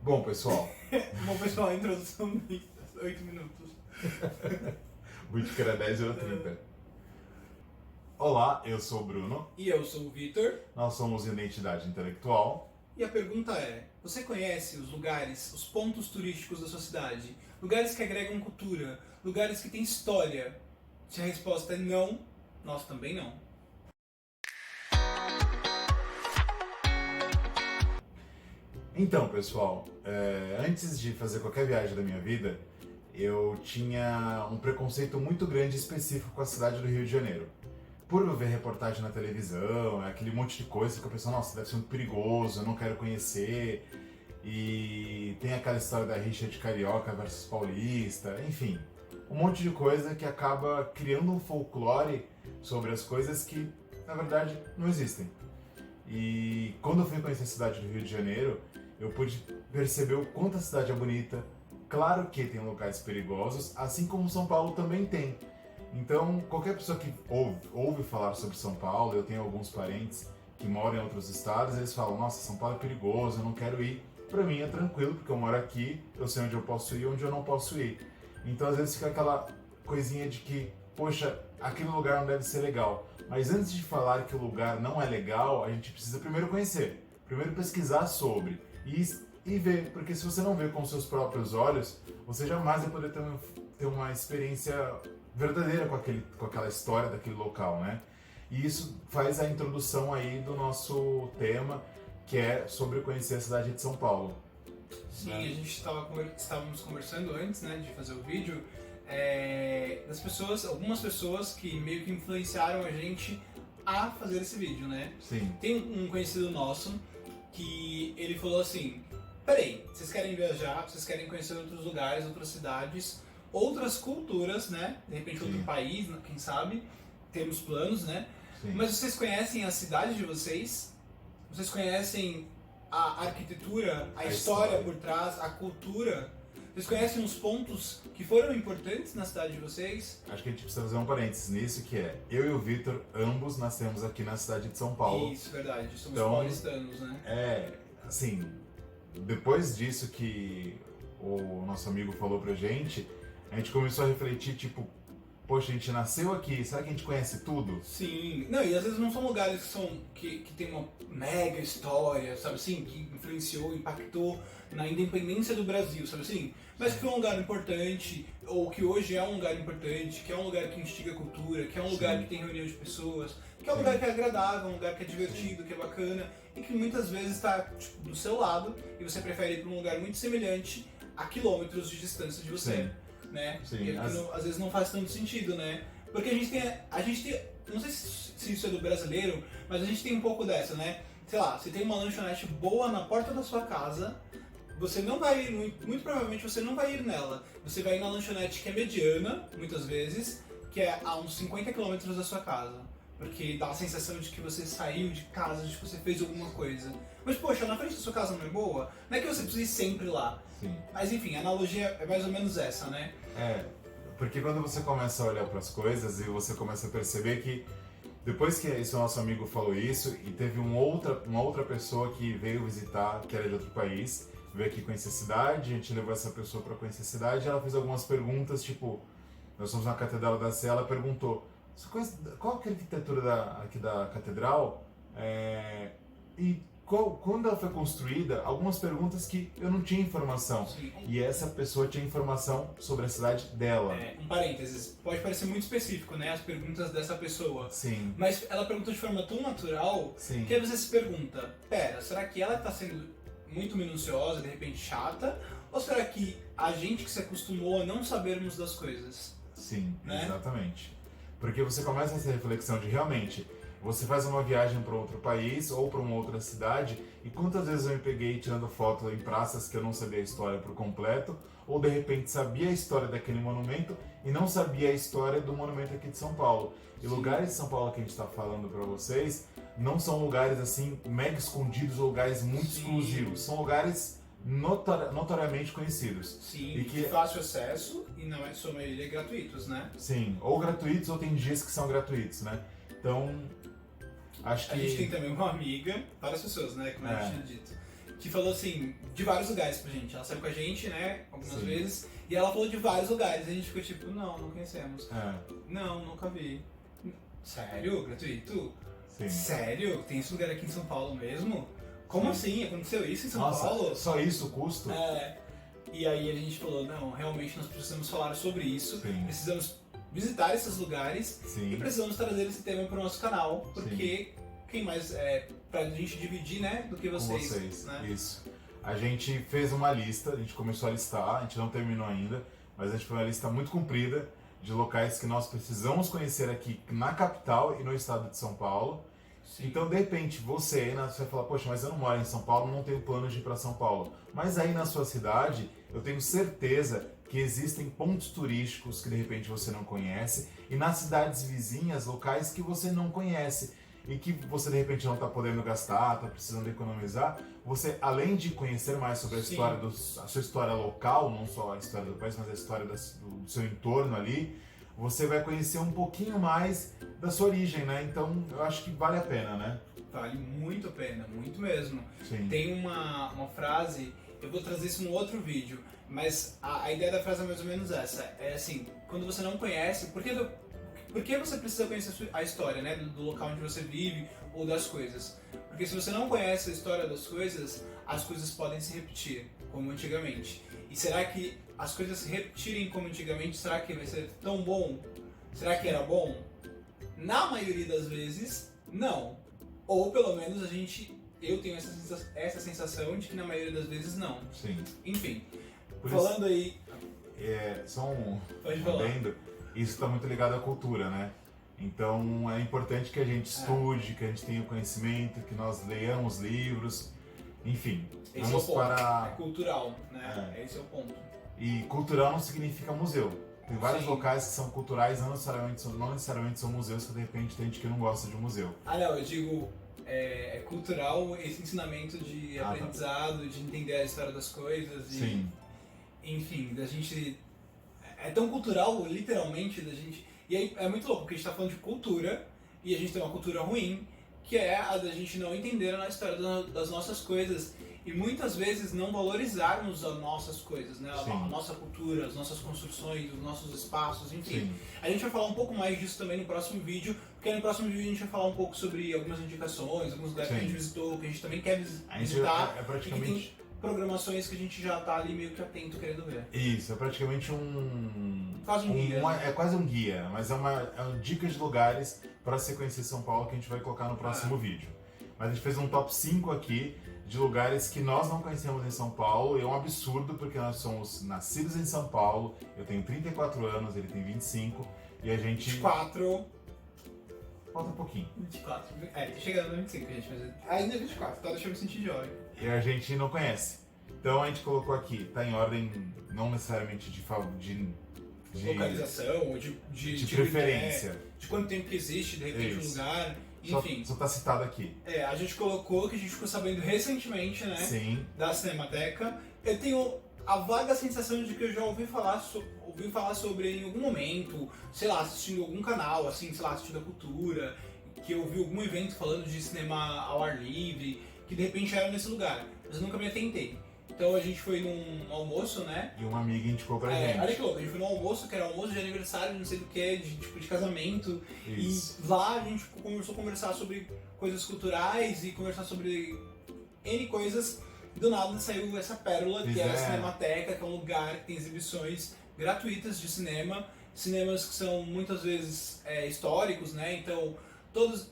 Bom, pessoal, Bom, pessoal, a introdução de 8 minutos. o vídeo era 10 ou 30. Olá, eu sou o Bruno, E eu sou o Vitor. nós somos Identidade Intelectual. E a pergunta é: você conhece os lugares, os pontos turísticos da sua cidade? Lugares que agregam cultura, lugares que têm história? Se a resposta é não, nós também não. Então, pessoal, antes de fazer qualquer viagem da minha vida, eu tinha um preconceito muito grande e específico com a cidade do Rio de Janeiro. Por eu ver reportagem na televisão, aquele monte de coisa que eu pensava, nossa, deve ser muito perigoso, eu não quero conhecer. E tem aquela história da rixa de carioca versus paulista, enfim, um monte de coisa que acaba criando um folclore sobre as coisas que, na verdade, não existem. E quando eu fui conhecer a cidade do Rio de Janeiro, eu pude perceber o quanto a cidade é bonita. Claro que tem lugares perigosos, assim como São Paulo também tem. Então, qualquer pessoa que ouve falar sobre São Paulo, eu tenho alguns parentes que moram em outros estados, eles falam, nossa, São Paulo é perigoso, eu não quero ir. Pra mim é tranquilo, porque eu moro aqui, eu sei onde eu posso ir e onde eu não posso ir. Então, às vezes fica aquela coisinha de que, poxa, aquele lugar não deve ser legal. Mas antes de falar que o lugar não é legal, a gente precisa primeiro conhecer, primeiro pesquisar sobre e ver, porque se você não vê com seus próprios olhos, você jamais vai poder ter uma experiência verdadeira com aquela história daquele local, né? E isso faz a introdução aí do nosso tema, que é sobre conhecer a cidade de São Paulo. Sim, Né? a gente estávamos conversando antes, né, de fazer o vídeo, das pessoas, algumas pessoas que meio que influenciaram a gente a fazer esse vídeo, né? Sim. Tem um conhecido nosso que ele falou assim: peraí, vocês querem viajar, vocês querem conhecer outros lugares, outras cidades, outras culturas, né? De repente outro Sim. país, quem sabe? Temos planos, né? Sim. Mas vocês conhecem a cidade de vocês? Vocês conhecem a arquitetura, a história por trás, a cultura? Vocês conhecem os pontos que foram importantes na cidade de vocês? Acho que a gente precisa fazer um parênteses nisso, que é, eu e o Vitor, ambos nascemos aqui na cidade de São Paulo. Isso, verdade. Somos Então, paulistanos, né? Assim, depois disso que o nosso amigo falou pra gente, a gente começou a refletir, tipo, poxa, a gente nasceu aqui, será que a gente conhece tudo? Sim, não, e às vezes não são lugares que tem uma mega história, sabe assim, que influenciou, impactou na independência do Brasil, sabe assim? Mas que foi um lugar importante, ou que hoje é um lugar importante, que é um lugar que instiga a cultura, que é um lugar Sim. que tem reunião de pessoas, que é um Sim. lugar que é agradável, um lugar que é divertido, que é bacana, e que muitas vezes está tipo, do seu lado, e você prefere ir para um lugar muito semelhante a quilômetros de distância de você. Sim. Né? Sim, E às vezes não faz tanto sentido, né? Porque a gente tem, não sei se isso é do brasileiro, mas a gente tem um pouco dessa, né? Sei lá, você tem uma lanchonete boa na porta da sua casa, você não vai ir, muito provavelmente você não vai ir nela. Você vai ir na lanchonete que é mediana, muitas vezes, que é a uns 50 km da sua casa. Porque dá a sensação de que você saiu de casa, de que você fez alguma coisa. Mas, poxa, na frente da sua casa não é boa? Não é que você precisa ir sempre lá. Sim. Mas, enfim, a analogia é mais ou menos essa, né? Porque quando você começa a olhar para as coisas e você começa a perceber que depois que esse nosso amigo falou isso e teve uma outra pessoa que veio visitar, que era de outro país, veio aqui conhecer a cidade, a gente levou essa pessoa para conhecer a cidade, e ela fez algumas perguntas, tipo, nós fomos na Catedral da Sé, ela perguntou, você conhece, qual que é a arquitetura aqui da Catedral? E quando ela foi construída, algumas perguntas que eu não tinha informação. Sim. E essa pessoa tinha informação sobre a cidade dela. Um parênteses, pode parecer muito específico, né, as perguntas dessa pessoa. Sim. Mas ela perguntou de forma tão natural Sim. que aí você se pergunta, pera, será que ela está sendo muito minuciosa, de repente chata? Ou será que a gente que se acostumou a não sabermos das coisas? Sim, né? Exatamente. Porque você começa essa reflexão de realmente, você faz uma viagem para outro país ou para uma outra cidade e quantas vezes eu me peguei tirando foto em praças que eu não sabia a história por completo ou de repente sabia a história daquele monumento e não sabia a história do monumento aqui de São Paulo. E Sim. lugares de São Paulo que a gente está falando para vocês não são lugares assim mega escondidos ou lugares muito Sim. exclusivos, são lugares notoriamente conhecidos. Sim, E que de fácil acesso e não é sua maioria gratuitos, né? Sim, ou gratuitos ou tem dias que são gratuitos, né? Então, acho que... A gente tem também uma amiga, várias pessoas, né, como a gente tinha dito, que falou assim, de vários lugares pra gente. Ela saiu com a gente, né, algumas Sim. vezes, e ela falou de vários lugares. E a gente ficou tipo, não conhecemos. É, Não, nunca vi. Sério? Gratuito? sim. Sério? Tem esse lugar aqui em São Paulo mesmo? Como assim? Aconteceu isso em São Nossa, Paulo? só isso o custo? É. E aí a gente falou, não, realmente nós precisamos falar sobre isso, Sim. precisamos visitar esses lugares e Sim. precisamos trazer esse tema para o nosso canal, porque quem mais pra gente dividir, né, do que Com vocês, vocês. né? Isso. A gente fez uma lista, a gente começou a listar, a gente não terminou ainda, mas a gente fez uma lista muito comprida de locais que nós precisamos conhecer aqui na capital e no estado de São Paulo. Sim. Então, de repente, você aí você vai falar, poxa, mas eu não moro em São Paulo, não tenho plano de ir para São Paulo. Mas aí na sua cidade, eu tenho certeza que existem pontos turísticos que de repente você não conhece e nas cidades vizinhas, locais que você não conhece e que você de repente não está podendo gastar, está precisando economizar, você, além de conhecer mais sobre a Sim. história a sua história local, não só a história do país, mas a história do seu entorno ali, você vai conhecer um pouquinho mais da sua origem, né? Então, eu acho que vale a pena, né? Vale muito a pena, muito mesmo. Sim. Tem uma frase, eu vou trazer isso num outro vídeo, mas a ideia da frase é mais ou menos essa. É assim, quando você não conhece, por que você precisa conhecer a história, né? Do local onde você vive ou das coisas? Porque se você não conhece a história das coisas, as coisas podem se repetir, como antigamente. E será que as coisas se repetirem como antigamente, será que vai ser tão bom? Será que era bom? Na maioria das vezes, não. Ou pelo menos eu tenho essa sensação de que na maioria das vezes não. Sim. Enfim, Por falando aí... só Pode um falar. adendo, isso está muito ligado à cultura, né? Então é importante que a gente estude, que a gente tenha conhecimento, que nós leiamos livros, enfim. Esse vamos é o ponto. para... É cultural, né? Esse é o ponto. E cultural não significa museu. Tem vários Sim. locais que são culturais, não necessariamente são museus, que de repente tem gente que não gosta de museu. Ah, não, eu digo cultural, esse ensinamento de Tá. aprendizado, de entender a história das coisas. E, Sim, enfim, da gente... É tão cultural, literalmente, da gente... E aí é muito louco, porque a gente tá falando de cultura, e a gente tem uma cultura ruim, que é a da gente não entender a história das nossas coisas. E muitas vezes não valorizarmos as nossas coisas, né? Sim. A nossa cultura, as nossas construções, os nossos espaços, enfim. sim. A gente vai falar um pouco mais disso também no próximo vídeo, porque no próximo vídeo a gente vai falar um pouco sobre algumas indicações, alguns lugares que a Sim. gente visitou, que a gente também quer A gente visitar. é E que praticamente... tem programações que a gente já tá ali meio que atento querendo ver. Isso, é praticamente um... Quase um guia. É quase um guia, mas é uma dica de lugares para se conhecer São Paulo que a gente vai colocar no próximo vídeo. Mas a gente fez um top 5 aqui de lugares que nós não conhecemos em São Paulo, e é um absurdo porque nós somos nascidos em São Paulo, eu tenho 34 anos, ele tem 25, e a gente... 24. Falta um pouquinho. 24. Chegando no 25, gente, mas ainda é 24, tá? Deixa eu me sentir jovem. E a gente não conhece. Então a gente colocou aqui, tá em ordem não necessariamente de Localização, ou de preferência. de quanto tempo que existe, de repente, Isso. um lugar, Só, enfim. só tá citado aqui. A gente colocou, que a gente ficou sabendo recentemente, né? Sim, Da Cinemateca. Eu tenho a vaga sensação de que eu já ouvi falar sobre em algum momento, sei lá, assistindo algum canal, assim, sei lá, assistindo a Cultura, que eu vi algum evento falando de cinema ao ar livre, que de repente era nesse lugar, mas eu nunca me atentei. Então a gente foi num almoço, né? e uma amiga indicou pra gente. Olha que louco, a gente foi num almoço, que era almoço de aniversário, não sei do que, de casamento. Isso. E lá a gente começou a conversar sobre coisas culturais e conversar sobre N coisas. Do nada saiu essa pérola, que é a Cinemateca, que é um lugar que tem exibições gratuitas de cinema. Cinemas que são muitas vezes históricos, né? Então,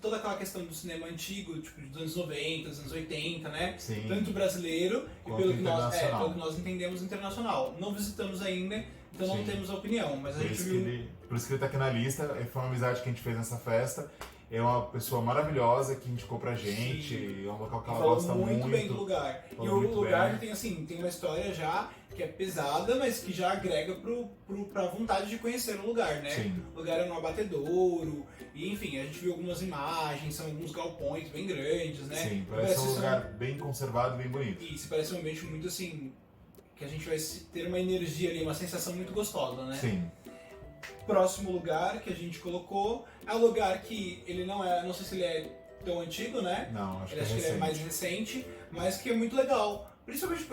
toda aquela questão do cinema antigo, tipo dos anos 90, dos anos 80, né? Sim. Tanto brasileiro, e Quanto pelo que internacional. nós entendemos, internacional. Não visitamos ainda, então não Sim. temos a opinião, mas a Por gente isso, viu... por isso que ele tá aqui na lista, foi uma amizade que a gente fez nessa festa. É uma pessoa maravilhosa que indicou pra gente, Sim. é um local que ela Falou gosta muito. bem do lugar. E Falou o muito lugar bem. tem assim, tem uma história já que é pesada, mas que já agrega pra vontade de conhecer o lugar, né? Sim. O lugar é no abatedouro, e enfim, a gente viu algumas imagens, são alguns galpões bem grandes, né? Sim, parece um lugar bem conservado e bem bonito. Isso, parece um ambiente muito assim, que a gente vai ter uma energia ali, uma sensação muito gostosa, né? Sim. Próximo lugar que a gente colocou é um lugar que ele não sei se ele é tão antigo, né? Não, acho Ele que é ele é mais recente. recente, mas que é muito legal. Principalmente,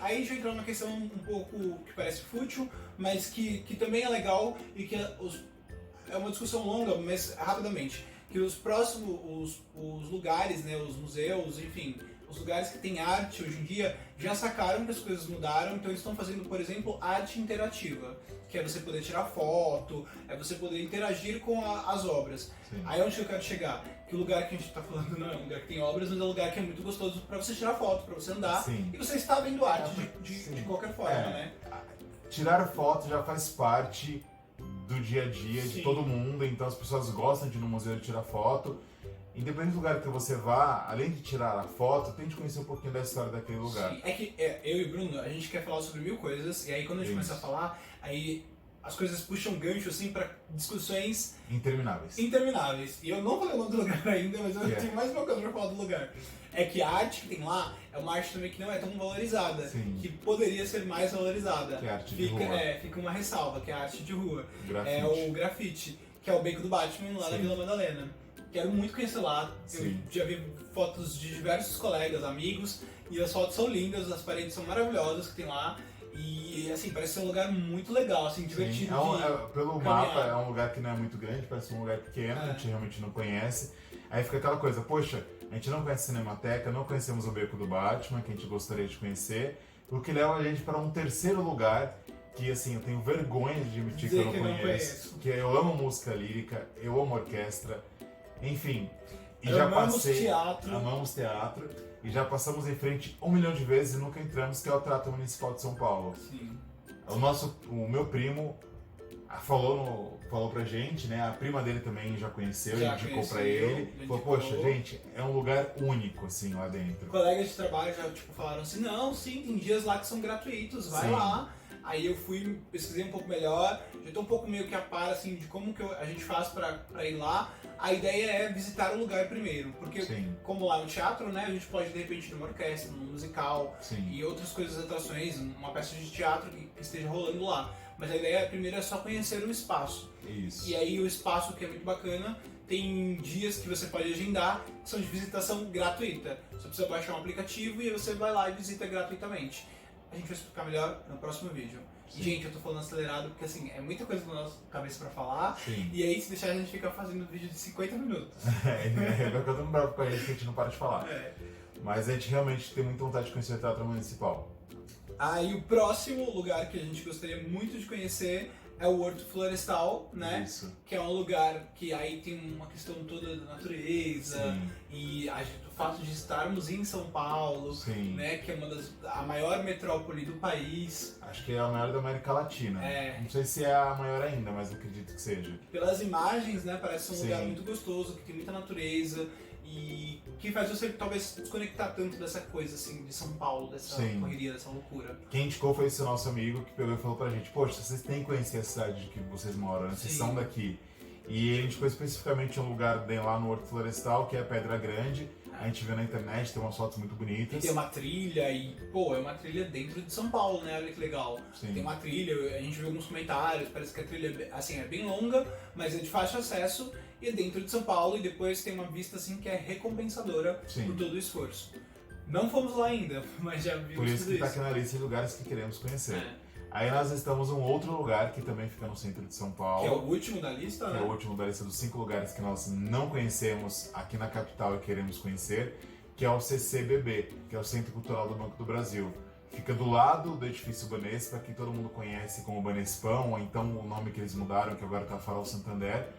aí já entra numa questão um pouco que parece fútil, mas que também é legal e que é uma discussão longa, mas rapidamente. Que os próximos, os lugares, né, os museus, enfim, os lugares que tem arte hoje em dia já sacaram que as coisas mudaram, então eles estão fazendo, por exemplo, arte interativa, que é você poder tirar foto, é você poder interagir com as obras. Sim. Aí onde eu quero chegar? Que o lugar que a gente está falando não é um lugar que tem obras, mas é um lugar que é muito gostoso para você tirar foto, para você andar, Sim. e você está vendo arte de qualquer forma, né? Tirar foto já faz parte do dia a dia de Sim. todo mundo, então as pessoas gostam de ir no museu e tirar foto. Independente do lugar que você vá, além de tirar a foto, tente conhecer um pouquinho da história daquele lugar. Sim. É que eu e o Bruno, a gente quer falar sobre 1000 coisas, e aí quando a gente começa a falar, aí as coisas puxam gancho assim para discussões intermináveis. E eu não falei o nome do lugar ainda, mas eu tenho mais uma coisa para falar do lugar. É que a arte que tem lá é uma arte também que não é tão valorizada, Sim. que poderia ser mais valorizada. Que é a arte de rua. Fica uma ressalva, que é a arte de rua. Grafite. É o grafite, que é o Beco do Batman lá na Vila Madalena. Quero muito conhecer lá. Sim. Eu já vi fotos de diversos colegas, amigos, e as fotos são lindas, as paredes são maravilhosas que tem lá. E assim, parece ser um lugar muito legal, assim, divertido. Pelo mapa é um lugar que não é muito grande, parece um lugar pequeno, que a gente realmente não conhece. Aí fica aquela coisa, poxa, a gente não conhece a Cinemateca, não conhecemos o Beco do Batman, que a gente gostaria de conhecer, o que leva a gente para um terceiro lugar que, assim, eu tenho vergonha de admitir que eu não conheço, que eu amo música lírica, eu amo orquestra, enfim, e já passei... Amamos teatro. E já passamos em frente 1 milhão de vezes e nunca entramos, que é o Teatro Municipal de São Paulo. Sim. O meu primo falou pra gente, né? A prima dele também já conheceu, indicou pra ele. Falou, poxa, gente, é um lugar único, assim, lá dentro. Colegas de trabalho já, falaram assim, não, sim, tem dias lá que são gratuitos, vai lá. Aí eu fui, pesquisei um pouco melhor, já tô um pouco meio que a par, assim, de como que a gente faz pra ir lá. A ideia é visitar o lugar primeiro, porque como lá é um teatro, né, a gente pode de repente ir numa orquestra, num musical e outras coisas, atrações, uma peça de teatro que esteja rolando lá. Mas a ideia primeiro é só conhecer o espaço. Isso. E aí o espaço, que é muito bacana, tem dias que você pode agendar, que são de visitação gratuita. Você precisa baixar um aplicativo e você vai lá e visita gratuitamente. A gente vai explicar melhor no próximo vídeo. E, gente, eu tô falando acelerado porque, assim, é muita coisa na nossa cabeça pra falar. Sim. E aí, se deixar, a gente fica fazendo vídeo de 50 minutos. É porque eu tô bravo com a gente que a gente não para de falar. Mas a gente realmente tem muita vontade de conhecer o Teatro Municipal. Aí, o próximo lugar que a gente gostaria muito de conhecer é o Horto Florestal, né? Isso. Que é um lugar que aí tem uma questão toda da natureza. E o fato de estarmos em São Paulo, né, que é a maior metrópole do país. Acho que é a maior da América Latina. Não sei se é a maior ainda, mas eu acredito que seja. Pelas imagens, né, parece um lugar muito gostoso, que tem muita natureza e que faz você talvez desconectar tanto dessa coisa assim de São Paulo, dessa correria, dessa loucura. Quem indicou foi esse nosso amigo que pegou e falou pra gente, poxa, vocês têm que conhecer a cidade que vocês moram, né? Vocês são daqui. E ele indicou especificamente um lugar bem lá no Horto Florestal, que é Pedra Grande. A gente vê na internet, tem umas fotos muito bonitas. E tem uma trilha e, pô, é uma trilha dentro de São Paulo, né? Olha que legal. Tem uma trilha, a gente viu alguns comentários, parece que a trilha, assim, é bem longa, mas é de fácil acesso e é dentro de São Paulo e depois tem uma vista, assim, que é recompensadora por todo o esforço. Não fomos lá ainda, mas já vimos tudo isso. Por isso que tá aqui na lista de lugares que queremos conhecer. Aí nós estamos em um outro lugar que também fica no centro de São Paulo. Que é o último da lista, né? Que é o último da lista dos 5 lugares que nós não conhecemos aqui na capital e queremos conhecer, que é o CCBB, que é o Centro Cultural do Banco do Brasil. Fica do lado do edifício Banespa, que todo mundo conhece como Banespão, ou então o nome que eles mudaram, que agora tá Farol Santander.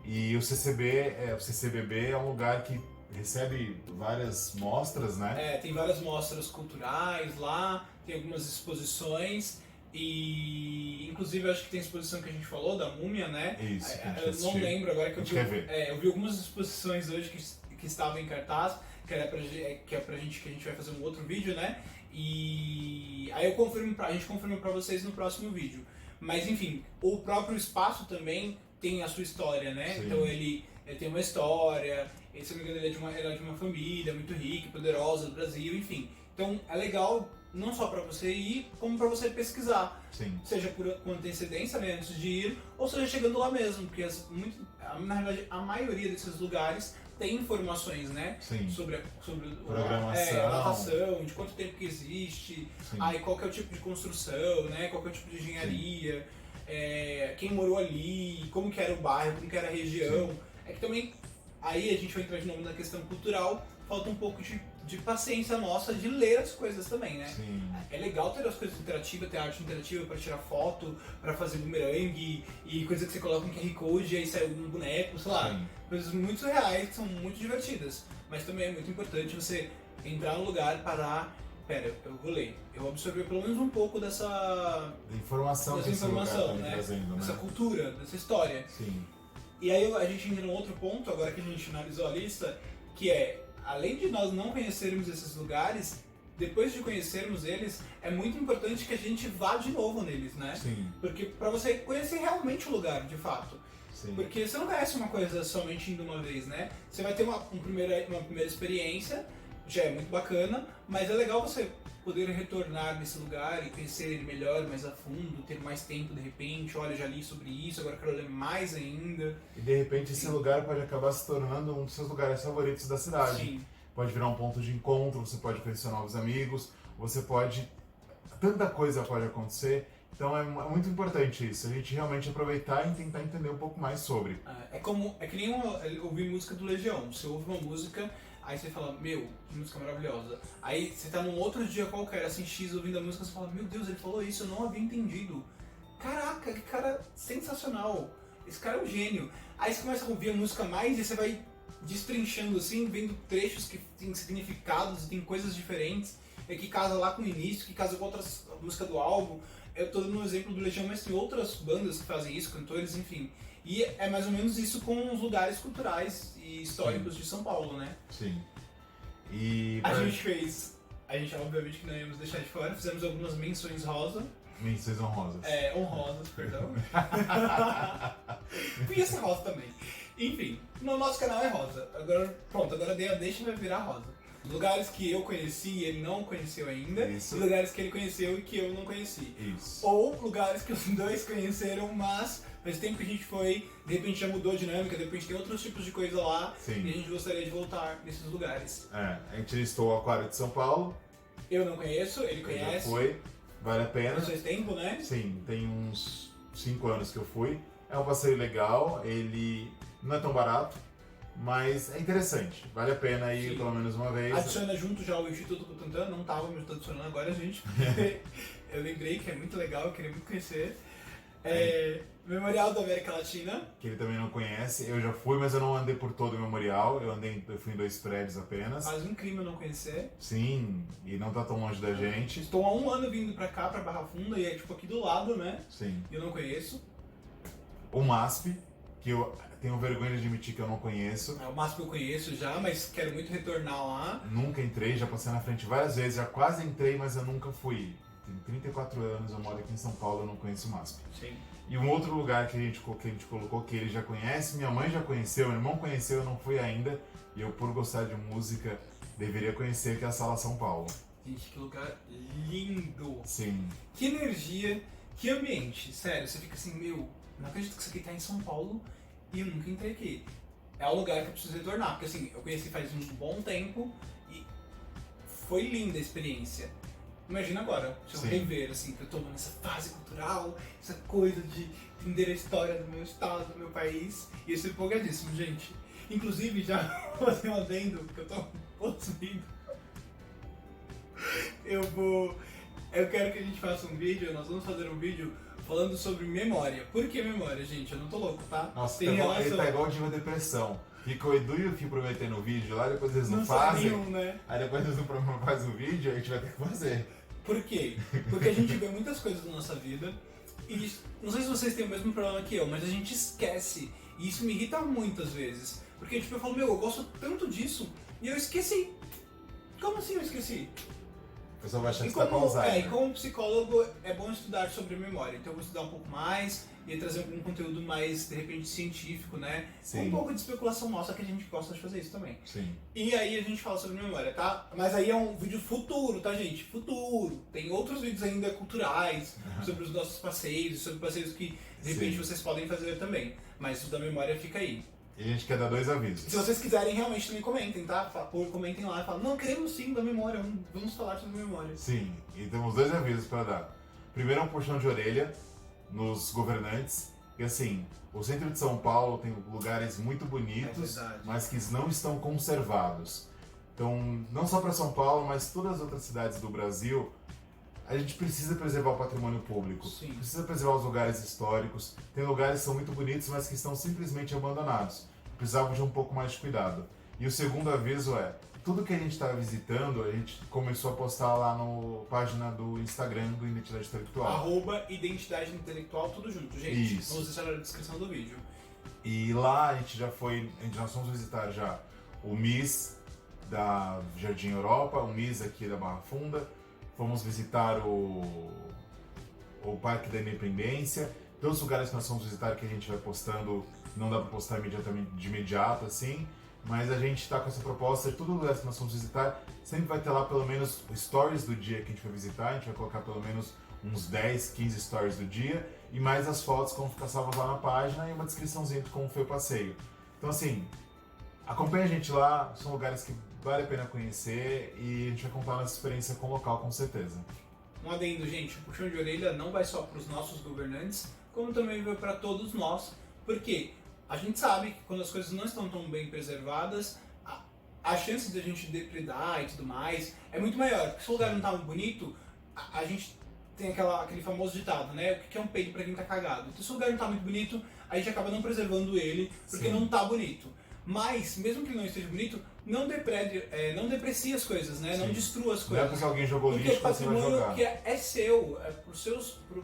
E o CCBB é um lugar que recebe várias mostras, né? Tem várias mostras culturais lá, tem algumas exposições. E inclusive acho que tem exposição que a gente falou da múmia, né? Isso. Eu não lembro agora que eu vi algumas exposições hoje que estavam em cartaz, que é pra gente que a gente vai fazer um outro vídeo, né? E aí a gente confirma pra vocês no próximo vídeo. Mas enfim, o próprio espaço também tem a sua história, né? Então ele tem uma história, se não me engano ele é de uma família muito rica, poderosa do Brasil, enfim. Então é legal não só para você ir, como para você pesquisar. Seja com antecedência, né, antes de ir, ou seja chegando lá mesmo, porque na verdade a maioria desses lugares tem informações, né? Sim. Sobre Programação. a datação, de quanto tempo que existe, Sim. aí qual que é o tipo de construção, né? Qual que é o tipo de engenharia, quem morou ali, como que era o bairro, como que era a região. Sim. É que também, aí a gente vai entrar de novo na questão cultural, falta um pouco de paciência nossa de ler as coisas também, né? Sim. É legal ter as coisas interativas, ter arte interativa para tirar foto, para fazer bumerangue e coisa que você coloca um QR Code e aí sai um boneco, sei lá. Sim. Coisas muito reais que são muito divertidas. Mas também é muito importante você entrar no lugar, parar. Pera, eu vou ler. Eu vou absorver pelo menos um pouco dessa Informação que esse lugar tá me né? trazendo, né? Dessa cultura, dessa história. Sim. E aí a gente entra num outro ponto, agora que a gente finalizou a lista, que é, além de nós não conhecermos esses lugares, depois de conhecermos eles, é muito importante que a gente vá de novo neles, né? Sim. Porque pra você conhecer realmente o lugar, de fato. Sim. Porque você não conhece uma coisa somente indo uma vez, né? Você vai ter uma primeira experiência, já é muito bacana, mas é legal você poder retornar nesse lugar e conhecer ele melhor, mais a fundo, ter mais tempo de repente, olha, já li sobre isso, agora quero ler mais ainda. E de repente esse lugar pode acabar se tornando um dos seus lugares favoritos da cidade. Sim. Pode virar um ponto de encontro, você pode conhecer novos amigos, você pode... Tanta coisa pode acontecer, então é muito importante isso, a gente realmente aproveitar e tentar entender um pouco mais sobre. É que nem ouvir música do Legião. Você ouve uma música, aí você fala, meu, que música maravilhosa. Aí você tá num outro dia qualquer, assim, X, ouvindo a música, você fala, meu Deus, ele falou isso, eu não havia entendido. Caraca, que cara sensacional. Esse cara é um gênio. Aí você começa a ouvir a música mais e você vai destrinchando assim, vendo trechos que têm significados e tem coisas diferentes. É que casa lá com o início, que casa com outras músicas do álbum. Eu tô dando um exemplo do Legião, mas tem outras bandas que fazem isso, cantores, enfim. E é mais ou menos isso com os lugares culturais e históricos de São Paulo, né? Sim. E... A gente obviamente que não íamos deixar de fora, fizemos algumas menções rosa. Menções honrosas. Honrosas, perdão. Podia ser rosa também. Enfim, no nosso canal é rosa. Agora dei a deixa e vai virar rosa. Lugares que eu conheci e ele não conheceu ainda, Isso. e lugares que ele conheceu e que eu não conheci. Isso. Ou lugares que os dois conheceram, mas faz tempo que a gente foi, de repente já mudou a dinâmica, de repente tem outros tipos de coisa lá, Sim. e a gente gostaria de voltar nesses lugares. A gente listou o Aquário de São Paulo. Eu não conheço, ele Já conhece. foi, vale a pena. Faz tempo, né? Sim, tem uns 5 anos que eu fui. É um passeio legal, ele não é tão barato, mas é interessante. Vale a pena ir Sim. pelo menos uma vez. Adiciona junto já o Instituto Butantan, não tava, mas tô adicionando agora, gente. Eu lembrei que é muito legal, eu queria muito conhecer. Memorial da América Latina. Que ele também não conhece. Eu já fui, mas eu não andei por todo o memorial. Eu fui em 2 prédios apenas. Quase um crime eu não conhecer. Sim, e não tá tão longe da gente. Estou há 1 ano vindo pra cá, pra Barra Funda, e é tipo aqui do lado, né? Sim. E eu não conheço. O MASP, que eu tenho vergonha de admitir que eu não conheço. O máximo eu conheço já, mas quero muito retornar lá. Nunca entrei, já passei na frente várias vezes, já quase entrei, mas eu nunca fui. Tenho 34 anos, eu moro aqui em São Paulo, eu não conheço o MASP. Sim. E um outro lugar que a gente colocou, que ele já conhece, minha mãe já conheceu, meu irmão conheceu, eu não fui ainda. E eu, por gostar de música, deveria conhecer, que é a Sala São Paulo. Gente, que lugar lindo! Sim. Que energia, que ambiente. Sério, você fica assim, meu, não acredito que isso aqui tá em São Paulo e eu nunca entrei aqui. É o lugar que eu preciso retornar, porque assim, eu conheci faz um bom tempo e foi linda a experiência. Imagina agora, se eu Sim. rever, assim, que eu tô nessa fase cultural, essa coisa de entender a história do meu estado, do meu país, e eu estou empolgadíssimo, gente. Inclusive, já vou fazer um adendo, porque eu tô possuindo. Eu quero que a gente faça um vídeo, nós vamos fazer um vídeo falando sobre memória. Por que memória, gente? Eu não tô louco, tá? Nossa, Tem relação. ele tá igual o Diva Depressão. Fica o Edu e o Fih prometendo o vídeo lá, depois eles não sai fazem. nenhum, né? Aí depois eles não fazem o vídeo, a gente vai ter que fazer. Por quê? Porque a gente vê muitas coisas na nossa vida e não sei se vocês têm o mesmo problema que eu, mas a gente esquece. E isso me irrita muitas vezes. Porque tipo, eu falo, meu, eu gosto tanto disso e eu esqueci. Como assim eu esqueci? O pessoal vai achar que E você tá com Alzheimer. e como psicólogo é bom estudar sobre memória, então eu vou estudar um pouco mais e trazer algum conteúdo mais, de repente, científico, né? Sim. Um pouco de especulação nossa, que a gente gosta de fazer isso também. Sim. E aí a gente fala sobre memória, tá? Mas aí é um vídeo futuro, tá, gente? Futuro. Tem outros vídeos ainda culturais, sobre os nossos passeios, sobre passeios que, de repente, Sim. vocês podem fazer também. Mas o da memória fica aí. E a gente quer dar 2 avisos. Se vocês quiserem, realmente também comentem, tá? Comentem lá e falem, não, queremos sim da memória, vamos falar sobre memória. Sim, e temos 2 avisos para dar. Primeiro é um puxão de orelha nos governantes. E assim, o centro de São Paulo tem lugares muito bonitos, mas que não estão conservados. Então, não só para São Paulo, mas todas as outras cidades do Brasil, a gente precisa preservar o patrimônio público. Sim. Precisa preservar os lugares históricos. Tem lugares que são muito bonitos, mas que estão simplesmente abandonados. Precisavam de um pouco mais de cuidado. E o segundo aviso é, tudo que a gente está visitando, a gente começou a postar lá na página do Instagram do Identidade Intelectual. @Identidade Intelectual, tudo junto, gente. Isso. Vamos deixar na descrição do vídeo. E lá nós fomos visitar já o MIS da Jardim Europa, o MIS aqui da Barra Funda, fomos visitar o Parque da Independência, todos os lugares que nós fomos visitar que a gente vai postando, não dá para postar de imediato assim, mas a gente está com essa proposta de todo lugar que nós vamos visitar, sempre vai ter lá pelo menos stories do dia que a gente vai visitar, a gente vai colocar pelo menos uns 10, 15 stories do dia, e mais as fotos que vão ficar salvas lá na página e uma descriçãozinha de como foi o passeio. Então assim, acompanha a gente lá, são lugares que vale a pena conhecer e a gente vai contar nossa experiência com o local com certeza. Um adendo, gente, o puxão de orelha não vai só para os nossos governantes, como também vai para todos nós, porque a gente sabe que quando as coisas não estão tão bem preservadas, a chance de a gente depredar e tudo mais é muito maior, porque se o lugar não tá muito bonito, a gente tem aquele famoso ditado, né? O que é um peido para quem tá cagado? Então se o lugar não tá muito bonito, a gente acaba não preservando ele, porque não tá bonito. Mas, mesmo que ele não esteja bonito, não deprecie as coisas, né? Sim. Não destrua as coisas. Não é porque alguém jogou lixo que você vai jogar. Porque o patrimônio é seu, é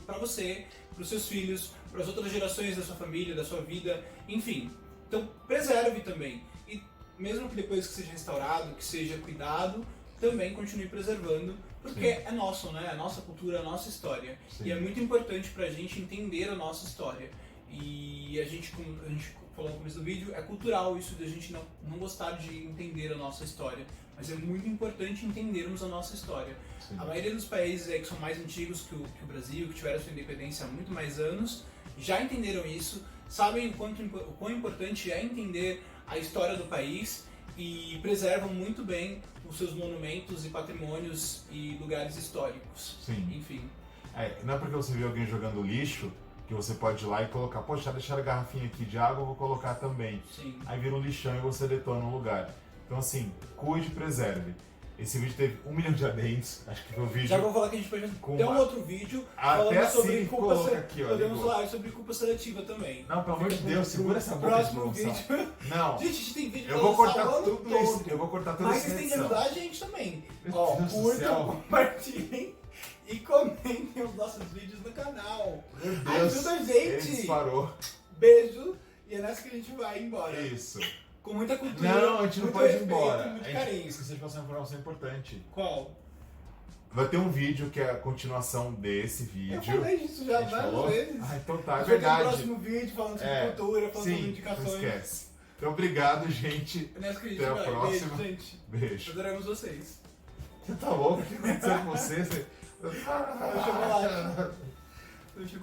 pra você, pros seus filhos, pras outras gerações da sua família, da sua vida, enfim. Então, preserve também. E mesmo que depois que seja restaurado, que seja cuidado, também continue preservando, porque é nosso, né? É a nossa cultura, a nossa história. Sim. E é muito importante pra gente entender a nossa história. E a gente, como a gente falou no começo do vídeo, é cultural isso de a gente não gostar de entender a nossa história. Mas é muito importante entendermos a nossa história. Sim. A maioria dos países que são mais antigos que o Brasil, que tiveram sua independência há muito mais anos, já entenderam isso, sabem o quão importante é entender a história do país e preservam muito bem os seus monumentos e patrimônios e lugares históricos. Sim. Enfim. Não é porque você viu alguém jogando lixo que você pode ir lá e colocar, poxa, deixar a garrafinha aqui de água, eu vou colocar também. Sim. Aí vira um lixão e você detona um lugar. Então assim, cuide e preserve. Esse vídeo teve 1 milhão de adentros, acho que foi o vídeo... Já vou falar que a gente pode ter um outro vídeo falando sobre culpa seletiva. Podemos falar sobre culpa seletiva também. Não, pelo amor de Deus, segura essa boca. Próximo vídeo. Não. Gente, a gente tem vídeo eu vou cortar tudo isso. Eu vou cortar tudo isso. Mas vocês têm que ajudar a gente também. Ó, curtam, compartilhem e comentem os nossos vídeos no canal. Meu Deus. Ajuda a gente. Ele disparou. Beijo. E é nessa que a gente vai embora. Isso. Com muita cultura. Não, a gente não pode ir embora. Muito a carinho. gente esqueceu de passar uma informação importante. Qual? Vai ter um vídeo que é a continuação desse vídeo. Eu falei disso já várias vezes. Ah, então tá, é verdade. verdade. Vai ter um próximo vídeo falando sobre cultura, falando sobre indicações. Não esquece. Então obrigado, gente. Nessa que a gente Até vai. a próxima. Beijo, gente. Beijo. Adoramos vocês. Você tá louco? O que aconteceu com você? O chocolate. O chocolate.